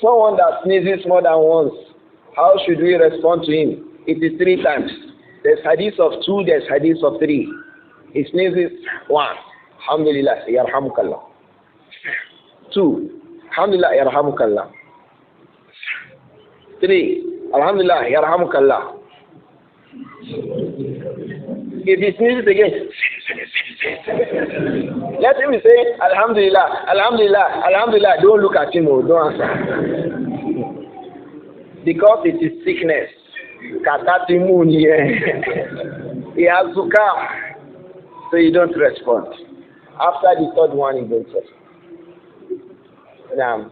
Someone that sneezes more than once, how should we respond to him? It is 3 times. There's hadith of 2, there's hadith of 3. He sneezes 1. Alhamdulillah, yarhamukallah. 2. Alhamdulillah, yarhamukallah. 3. Alhamdulillah, yarhamukallah. If he sneezes again, let him say, Alhamdulillah, Alhamdulillah, Alhamdulillah. Don't look at him, don't answer. Because it is sickness. Katatimun here. He has to come. So you don't respond. After the third one, you don't respond. Now,